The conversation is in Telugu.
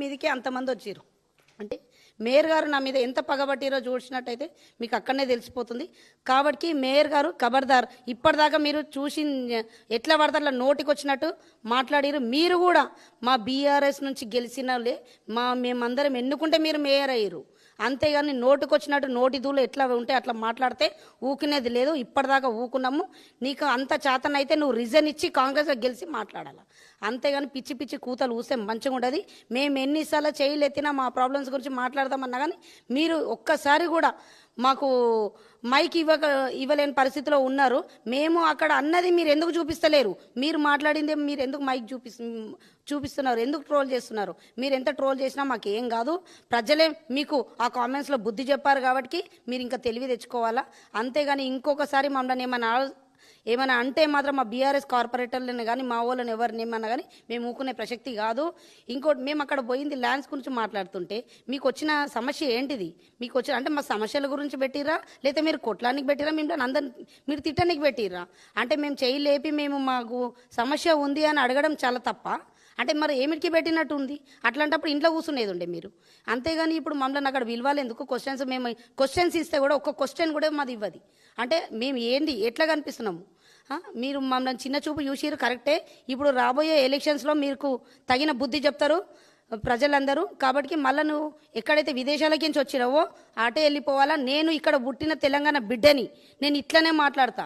మీదికి అంతమంది వచ్చారు అంటే మేయర్ గారు నా మీద ఎంత పగబట్టిరో చూసినట్టయితే మీకు అక్కడనే తెలిసిపోతుంది. కాబట్టి మేయర్ గారు ఖబర్దార్, ఇప్పటిదాకా మీరు చూసి ఎట్లా పడితే అట్లా నోటికి వచ్చినట్టు మాట్లాడారు. మీరు కూడా మా బీఆర్ఎస్ నుంచి గెలిచినలే, మేమందరం ఎన్నుకుంటే మీరు మేయర్ అయ్యారు. అంతేగాని నోటుకొచ్చినట్టు నోటి దూలు ఎట్లా ఉంటే అట్లా మాట్లాడితే ఊకునేది లేదు. ఇప్పటిదాకా ఊకున్నాము. నీకు అంత చేతనైతే నువ్వు రిజన్ ఇచ్చి కాంగ్రెస్లో గెలిచి మాట్లాడాలి. అంతేగాని పిచ్చి పిచ్చి కూతలు ఊస్తే మంచిగా ఉండదు. మేము ఎన్నిసార్లు చేయలేతినా మా ప్రాబ్లమ్స్ గురించి మాట్లాడదామన్నా కానీ మీరు ఒక్కసారి కూడా మాకు మైక్ ఇవ్వలేని పరిస్థితిలో ఉన్నారు. మేము అక్కడ అన్నది మీరు ఎందుకు చూపిస్తలేరు? మీరు మాట్లాడిందే మీరు ఎందుకు మైక్ చూపిస్తున్నారు? ఎందుకు ట్రోల్ చేస్తున్నారు? మీరు ఎంత ట్రోల్ చేసినా మాకు ఏం కాదు. ప్రజలే మీకు ఆ కామెంట్స్లో బుద్ధి చెప్పారు కాబట్టి మీరు ఇంకా తెలివి తెచ్చుకోవాలా. అంతేగాని ఇంకొకసారి మమ్మల్ని ఏమైనా అంటే మాత్రం మా బీఆర్ఎస్ కార్పొరేటర్లను కానీ మా వాళ్ళని ఎవరిని ఏమన్నా కానీ మేము ఊకునే ప్రసక్తి కాదు. ఇంకోటి, మేము అక్కడ పోయింది ల్యాండ్స్ గురించి మాట్లాడుతుంటే మీకు వచ్చిన సమస్య ఏంటిది? మీకు వచ్చిన అంటే మా సమస్యల గురించి పెట్టిరా, లేకపోతే మీరు కొట్లానికి పెట్టిరా, మేము అందరిని మీరు తిట్టడానికి పెట్టిరా? అంటే మేము చేయలేపి మేము మాకు సమస్య ఉంది అని అడగడం చాలా తప్ప. అంటే మరి ఏమిటికి పెట్టినట్టు ఉంది? అట్లాంటప్పుడు ఇంట్లో కూర్చునేది ఉండే మీరు. అంతేగాని ఇప్పుడు మమ్మల్ని అక్కడ విలువాలి ఎందుకు? మేము క్వశ్చన్స్ ఇస్తే కూడా ఒక్క క్వశ్చన్ కూడా మాది ఇవ్వదు. అంటే మేము ఏంది ఎట్లా కనిపిస్తున్నాము? మీరు మమ్మల్ని చిన్న చూపు చూసిరు కరెక్టే. ఇప్పుడు రాబోయే ఎలక్షన్స్లో మీకు తగిన బుద్ధి చెప్తారు ప్రజలందరూ. కాబట్టి మళ్ళీ నువ్వు ఎక్కడైతే విదేశాలకి నుంచి వచ్చినావో అటే వెళ్ళిపోవాలా. నేను ఇక్కడ పుట్టిన తెలంగాణ బిడ్డని, నేను ఇట్లనే మాట్లాడతా.